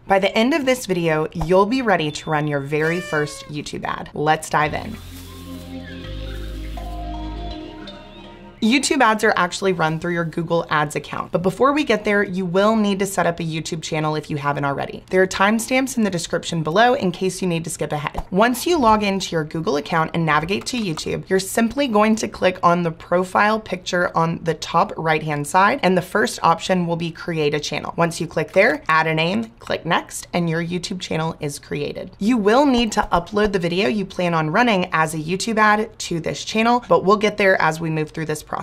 By the end of this video, you'll be ready to run your very first YouTube ad. Let's dive in. YouTube ads are actually run through your Google Ads account. But before we get there, you will need to set up a YouTube channel if you haven't already. There are timestamps in the description below in case you need to skip ahead. Once you log into your Google account and navigate to YouTube, you're simply going to click on the profile picture on the top right-hand side, and the first option will be create a channel. Once you click there, add a name, click next, and your YouTube channel is created. You will need to upload the video you plan on running as a YouTube ad to this channel, but we'll get there as we move through this process.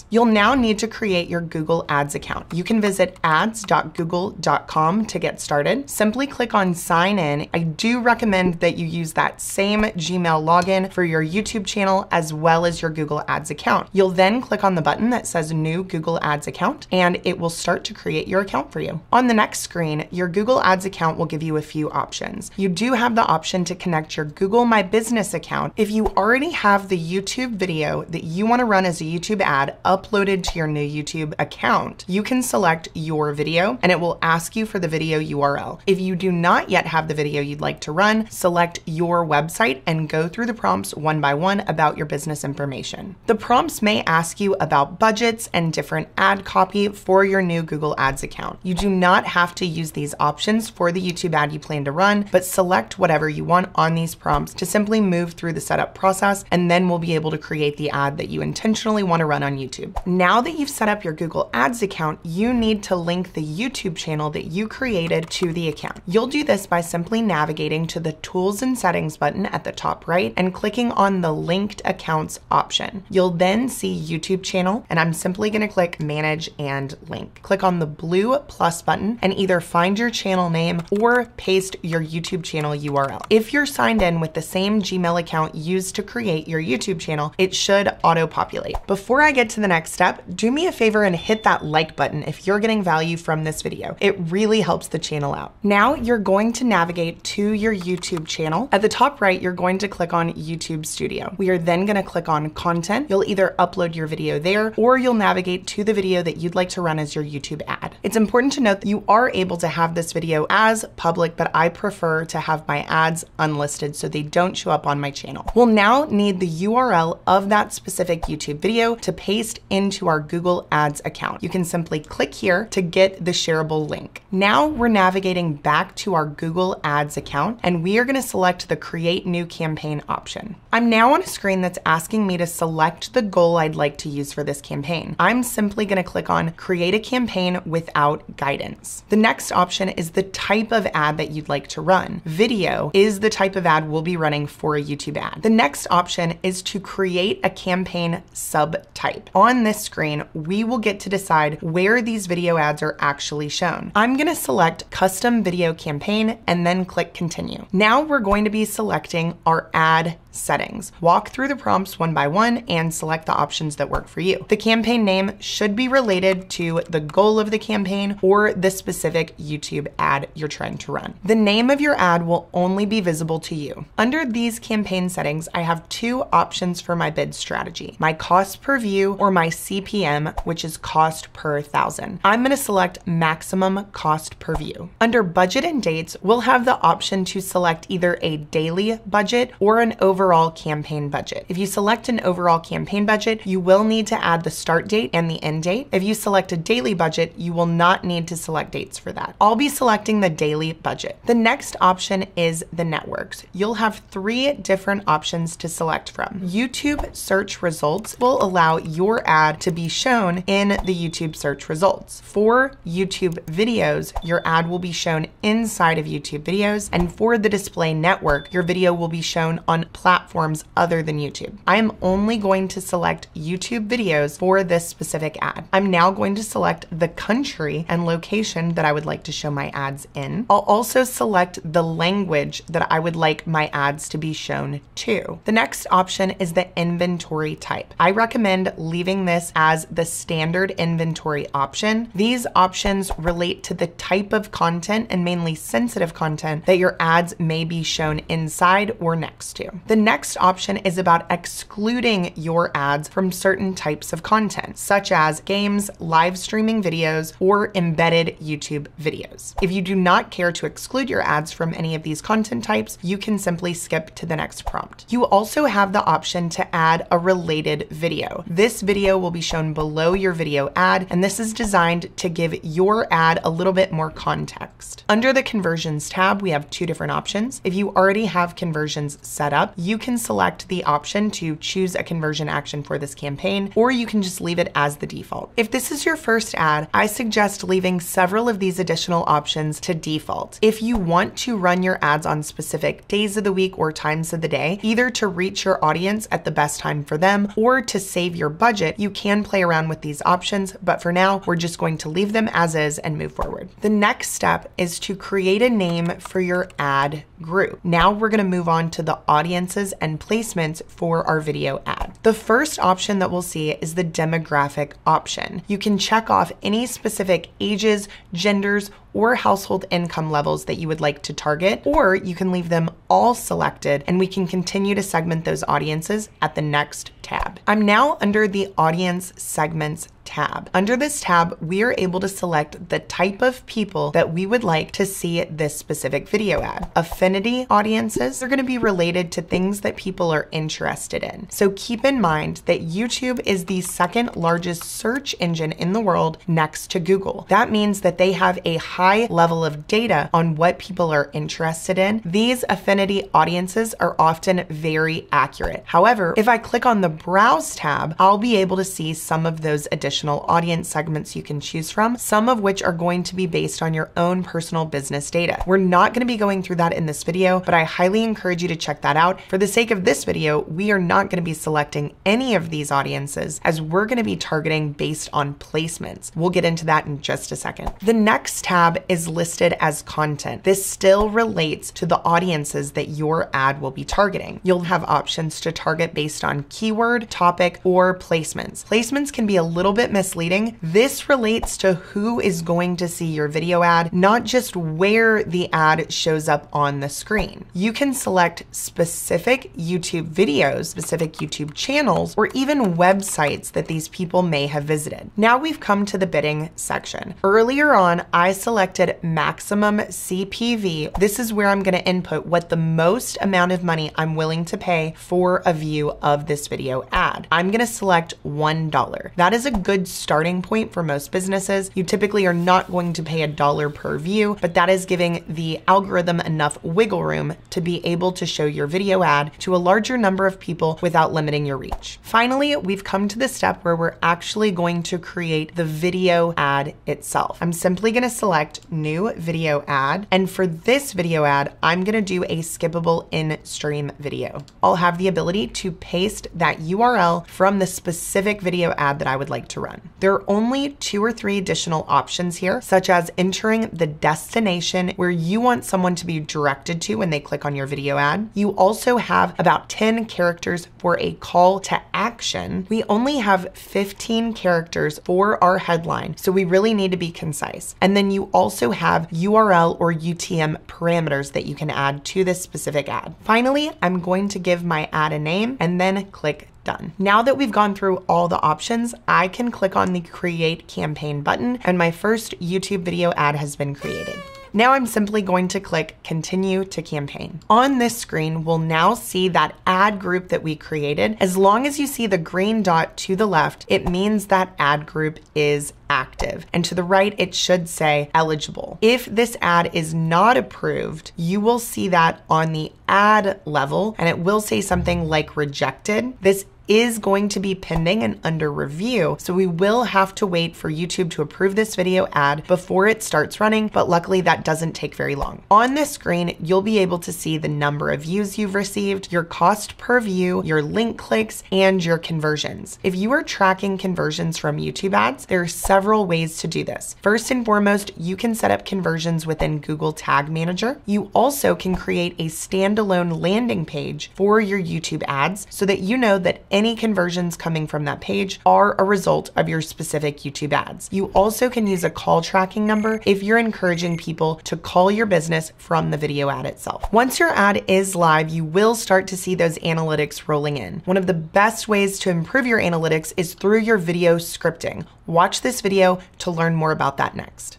You'll now need to create your Google Ads account. You can visit ads.google.com to get started. Simply click on sign in. I do recommend that you use that same Gmail login for your YouTube channel as well as your Google Ads account. You'll then click on the button that says new Google Ads account, and it will start to create your account for you. On the next screen, your Google Ads account will give you a few options. You do have the option to connect your Google My Business account. If you already have the YouTube video that you want to run as a YouTube ad uploaded to your new YouTube account, you can select your video and it will ask you for the video URL. If you do not yet have the video you'd like to run, select your website and go through the prompts one by one about your business information. The prompts may ask you about budgets and different ad copy for your new Google Ads account. You do not have to use these options for the YouTube ad you plan to run, but select whatever you want on these prompts to simply move through the setup process, and then we'll be able to create the ad that you intentionally want to run on YouTube. Now that you've set up your Google Ads account, you need to link the YouTube channel that you created to the account. You'll do this by simply navigating to the Tools and Settings button at the top right and clicking on the Linked Accounts option. You'll then see YouTube channel, and I'm simply going to click Manage and Link. Click on the blue plus button and either find your channel name or paste your YouTube channel URL. If you're signed in with the same Gmail account used to create your YouTube channel, it should auto-populate. Before I get to the next step, do me a favor and hit that like button if you're getting value from this video. It really helps the channel out. Now you're going to navigate to your YouTube channel. At the top right, you're going to click on YouTube Studio. We are then going to click on Content. You'll either upload your video there or you'll navigate to the video that you'd like to run as your YouTube ad. It's important to note that you are able to have this video as public, but I prefer to have my ads unlisted so they don't show up on my channel. We'll now need the URL of that specific YouTube video to paste into our Google Ads account. You can simply click here to get the shareable link. Now we're navigating back to our Google Ads account, and we are going to select the Create New Campaign option. I'm now on a screen that's asking me to select the goal I'd like to use for this campaign. I'm simply going to click on Create a Campaign without guidance. The next option is the type of ad that you'd like to run. Video is the type of ad we'll be running for a YouTube ad. The next option is to create a campaign subtype. On this screen, we will get to decide where these video ads are actually shown. I'm going to select Custom Video Campaign and then click Continue. Now we're going to be selecting our ad settings. Walk through the prompts one by one and select the options that work for you. The campaign name should be related to the goal of the campaign or the specific YouTube ad you're trying to run. The name of your ad will only be visible to you. Under these campaign settings, I have two options for my bid strategy: my cost per view or my CPM, which is cost per 1,000. I'm going to select maximum cost per view. Under budget and dates, we'll have the option to select either a daily budget or an overall campaign budget. If you select an overall campaign budget, you will need to add the start date and the end date. If you select a daily budget, you will not need to select dates for that. I'll be selecting the daily budget. The next option is the networks. You'll have 3 different options to select from. YouTube search results will allow your ad to be shown in the YouTube search results. For YouTube videos, your ad will be shown inside of YouTube videos, and for the display network, your video will be shown on platforms other than YouTube. I am only going to select YouTube videos for this specific ad. I'm now going to select the country and location that I would like to show my ads in. I'll also select the language that I would like my ads to be shown to. The next option is the inventory type. I recommend leaving this as the standard inventory option. These options relate to the type of content and mainly sensitive content that your ads may be shown inside or next to. The next option is about excluding your ads from certain types of content, such as games, live streaming videos, or embedded YouTube videos. If you do not care to exclude your ads from any of these content types, you can simply skip to the next prompt. You also have the option to add a related video. This video will be shown below your video ad, and this is designed to give your ad a little bit more context. Under the conversions tab, we have two different options. If you already have conversions set up, you can select the option to choose a conversion action for this campaign, or you can just leave it as the default. If this is your first ad, I suggest leaving several of these additional options to default. If you want to run your ads on specific days of the week or times of the day, either to reach your audience at the best time for them or to save your budget, you can play around with these options, but for now, we're just going to leave them as is and move forward. The next step is to create a name for your ad group. Now we're going to move on to the audiences and placements for our video ad. The first option that we'll see is the demographic option. You can check off any specific ages, genders, or household income levels that you would like to target, or you can leave them all selected and we can continue to segment those audiences at the next tab. I'm now under the audience segments tab. Under this tab, we are able to select the type of people that we would like to see this specific video ad. Affinity audiences are going to be related to things that people are interested in. So keep in mind that YouTube is the second largest search engine in the world next to Google. That means that they have a high level of data on what people are interested in. These affinity audiences are often very accurate. However, if I click on the Browse tab, I'll be able to see some of those additional audience segments you can choose from, some of which are going to be based on your own personal business data. We're not going to be going through that in this video, but I highly encourage you to check that out. For the sake of this video, we are not going to be selecting any of these audiences as we're going to be targeting based on placements. We'll get into that in just a second. The next tab is listed as content. This still relates to the audiences that your ad will be targeting. You'll have options to target based on keyword, topic, or placements. Placements can be a little bit misleading. This relates to who is going to see your video ad, not just where the ad shows up on the screen. You can select specific YouTube videos, specific YouTube channels, or even websites that these people may have visited. Now we've come to the bidding section. Earlier on, I selected maximum CPV. This is where I'm going to input what the most amount of money I'm willing to pay for a view of this video ad. I'm going to select $1. That is a good starting point for most businesses. You typically are not going to pay $1 per view, but that is giving the algorithm enough wiggle room to be able to show your video ad to a larger number of people without limiting your reach. Finally, we've come to the step where we're actually going to create the video ad itself. I'm simply going to select new video ad, and for this video ad, I'm going to do a skippable in-stream video. I'll have the ability to paste that URL from the specific video ad that I would like to run. There are only 2 or 3 additional options here, such as entering the destination where you want someone to be directed to when they click on your video ad. You also have about 10 characters for a call to action. We only have 15 characters for our headline, so we really need to be concise. And then you also have URL or UTM parameters that you can add to this specific ad. Finally, I'm going to give my ad a name and then click done. Now that we've gone through all the options, I can click on the Create Campaign button and my first YouTube video ad has been created. Now I'm simply going to click Continue to Campaign. On this screen, we'll now see that ad group that we created. As long as you see the green dot to the left, it means that ad group is active. And to the right, it should say eligible. If this ad is not approved, you will see that on the ad level and it will say something like rejected. This is going to be pending and under review, so we will have to wait for YouTube to approve this video ad before it starts running, but luckily that doesn't take very long. On this screen, you'll be able to see the number of views you've received, your cost per view, your link clicks, and your conversions. If you are tracking conversions from YouTube ads, there are several ways to do this. First and foremost, you can set up conversions within Google Tag Manager. You also can create a standalone landing page for your YouTube ads so that you know that any conversions coming from that page are a result of your specific YouTube ads. You also can use a call tracking number if you're encouraging people to call your business from the video ad itself. Once your ad is live, you will start to see those analytics rolling in. One of the best ways to improve your analytics is through your video scripting. Watch this video to learn more about that next.